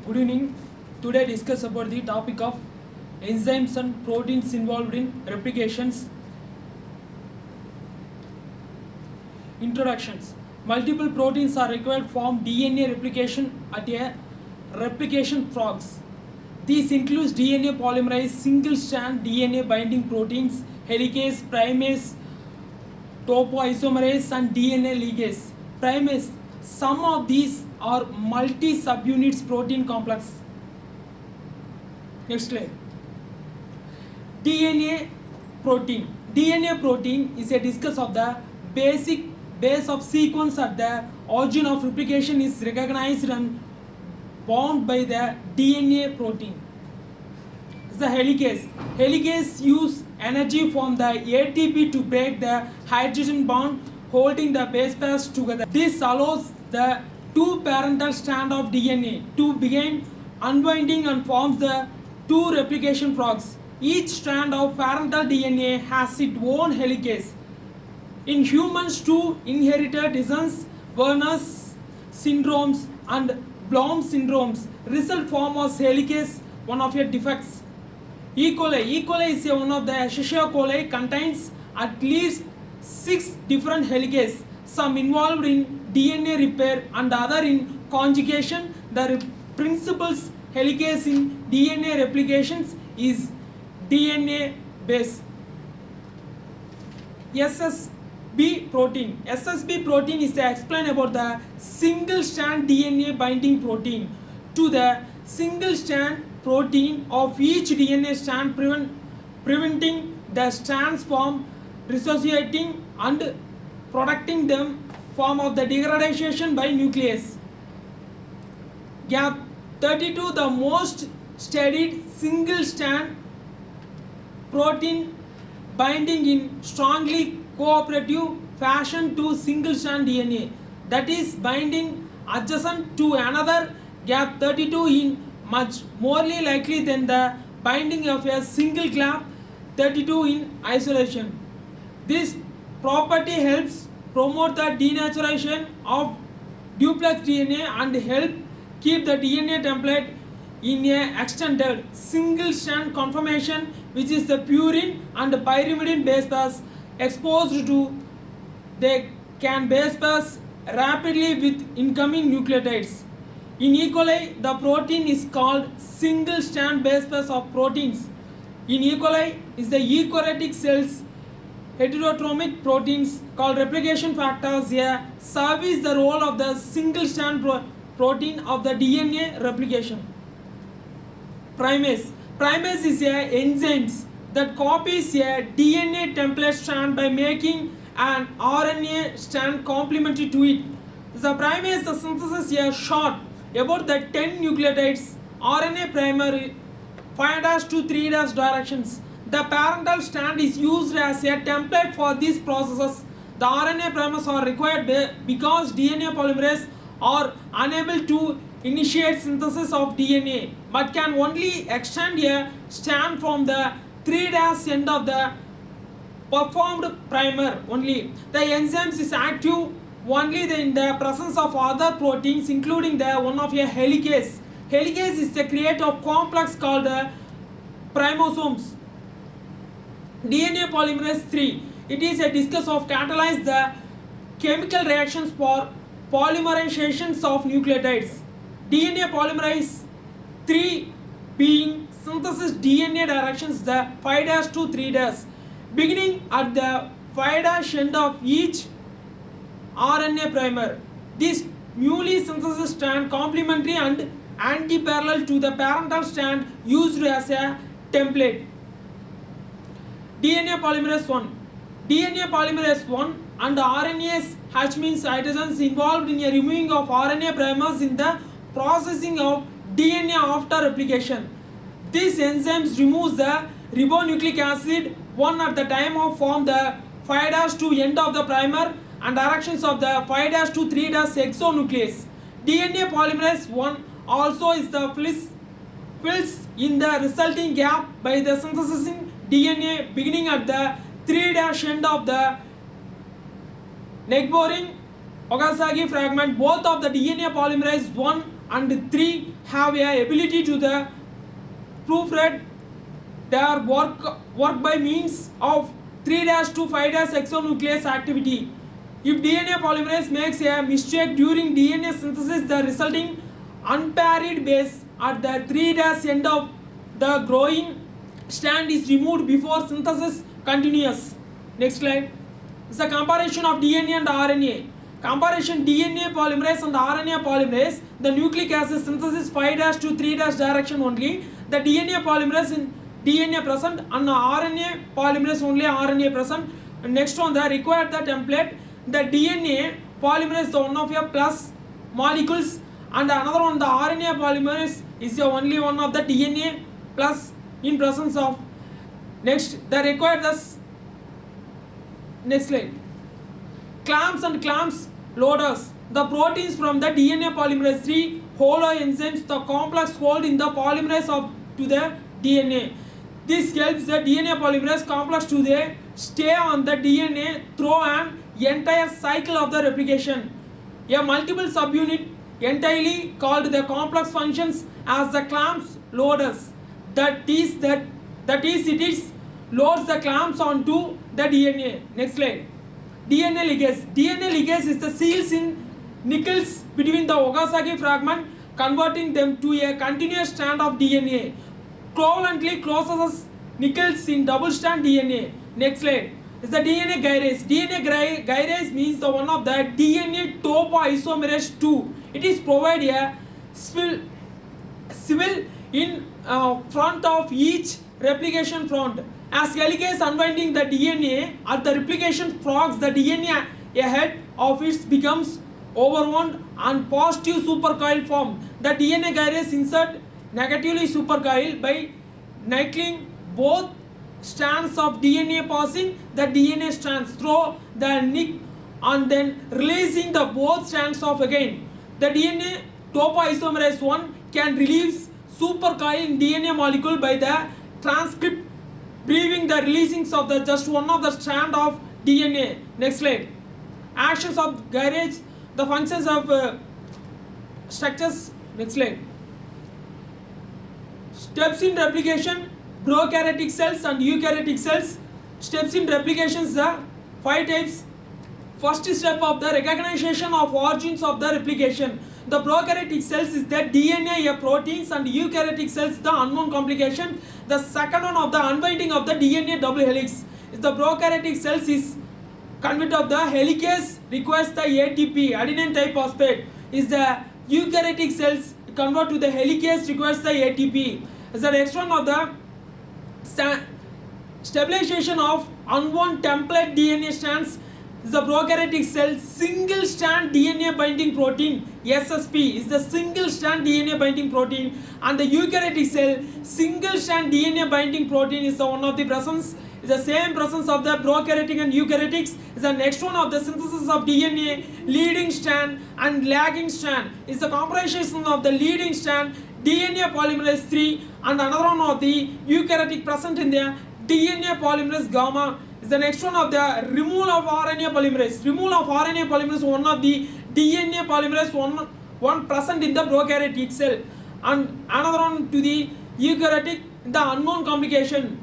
Good evening. Today discuss about the topic of enzymes and proteins involved in replications. Introductions. Multiple proteins are required to form DNA replication at a replication frogs. These include DNA polymerase, single-strand DNA binding proteins, helicase, primase, topoisomerase, and DNA ligase. Primase. Some of these are multi-subunits protein complex. Next slide. DNA protein. DNA protein is a discuss of the basic base of sequence at the origin of replication is recognized and bound by the DNA protein. It's the helicase. Helicase use energy from the ATP to break the hydrogen bond holding the base pairs together. This allows the two parental strand of DNA to begin unwinding and forms the two replication frogs. Each strand of parental DNA has its own helicase. In humans, two inherited diseases, Werner's syndromes and Bloom syndromes, result form as helicase, one of your defects. E. coli is one of the Escherichia coli contains at least 6 different helicases, some involved in DNA repair and other in conjugation. The principal helicase in DNA replications is DNA base. SSB protein. SSB protein is to explain about the single strand DNA binding protein to the single strand protein of each DNA strand, preventing the strands from dissociating and protecting them form of the degradation by nucleus. Gap 32, the most studied single strand protein binding in strongly cooperative fashion to single strand DNA, that is binding adjacent to another. Gap 32 in much more likely than the binding of a single gap 32 in isolation. This property helps promote the denaturation of duplex DNA and help keep the DNA template in a extended single strand conformation, which is the purine and pyrimidine base pairs exposed to. They can base pairs rapidly with incoming nucleotides. In E. coli, the protein is called single strand base pairs of proteins. In E. coli is the eukaryotic cells heterotromic proteins called replication factors here service the role of the single strand protein of the DNA replication. Primase. Primase is a enzymes that copies a DNA template strand by making an RNA strand complementary to it. The primase the synthesis is short about the 10 nucleotides RNA primer 5' to 3' directions. The parental strand is used as a template for these processes. The RNA primers are required because DNA polymerase are unable to initiate synthesis of DNA but can only extend a strand from the 3' end of the performed primer only. The enzymes is active only in the presence of other proteins including the one of a helicase. Helicase is the creator of complex called primosomes. DNA polymerase 3. It is a discuss of catalyze the chemical reactions for polymerizations of nucleotides. DNA polymerase 3 being synthesis DNA directions the 5' to 3' beginning at the 5' end of each RNA primer. This newly synthesized strand complementary and anti-parallel to the parental strand used as a template. DNA polymerase 1. DNA polymerase 1 and RNase H means hydrogens involved in a removing of RNA primers in the processing of DNA after replication. These enzymes removes the ribonucleic acid one at the time of form the 5' to end of the primer and directions of the 5' to 3' exonuclease. DNA polymerase 1 also is the fills in the resulting gap by the synthesizing DNA beginning at the 3' end of the neck boring Okazaki fragment. Both of the DNA polymerase 1 and 3 have a ability to the proofread their work by means of 3' to 5' exonuclease activity. If DNA polymerase makes a mistake during DNA synthesis, the resulting unpaired base at the 3' end of the growing strand is removed before synthesis continues. Next slide. It's a comparison of DNA and RNA. Comparison DNA polymerase and RNA polymerase. The nucleic acid synthesis 5' to 3' direction only. The DNA polymerase in DNA present and RNA polymerase only RNA present. Next one, the required the template. The DNA polymerase the one of your plus molecules, and another one the RNA polymerase is the only one of the DNA plus in presence of. Next, the required this. Next slide. Clamps and clamps loaders. The proteins from the DNA polymerase 3 holoenzymes the complex hold in the polymerase of to the DNA. This helps the DNA polymerase complex to the stay on the DNA through an entire cycle of the replication. A multiple subunit entirely called the complex functions as the clamps loaders. That is it is loads the clamps onto the DNA. Next slide. DNA ligase. DNA ligase is the seals in nickels between the Okazaki fragment, converting them to a continuous strand of DNA. Covalently closes nickels in double strand DNA. Next slide is the DNA gyrase. DNA gyrase means the one of the DNA topoisomerase 2. It is provide a civil in front of each replication front. As helicase unwinding the DNA at the replication frogs the DNA ahead of it becomes overwound and positive supercoil form. The DNA gyrase insert negatively supercoil by nickling both strands of DNA, passing the DNA strands through the nick and then releasing the both strands of again. The DNA topoisomerase 1 can release supercoil in DNA molecule by the transcript breathing the releasings of the just one of the strand of DNA. Next slide. Actions of gyrase, the functions of structures. Next slide. Steps in replication, prokaryotic cells and eukaryotic cells. Steps in replications, the 5 types. First step of the recognition of origins of the replication. The prokaryotic cells is the DNA proteins and eukaryotic cells the unknown complication. The second one of the unwinding of the DNA double helix. Is the prokaryotic cells is convert of the helicase requires the ATP adenine triphosphate. Is the eukaryotic cells convert to the helicase requires the ATP. Is the next one of the stabilization of unbound template DNA strands. Is the prokaryotic cell single strand DNA binding protein SSP is the single strand DNA binding protein, and the eukaryotic cell single strand DNA binding protein is the one of the presence is the same presence of the prokaryotic and eukaryotics. Is the next one of the synthesis of DNA leading strand and lagging strand is the composition of the leading strand DNA polymerase 3 and another one of the eukaryotic present in the DNA polymerase gamma. Is the next one of the removal of RNA polymerase. Removal of RNA polymerase one of the DNA polymerase one present in the prokaryotic cell, and another one to the eukaryotic the unknown complication.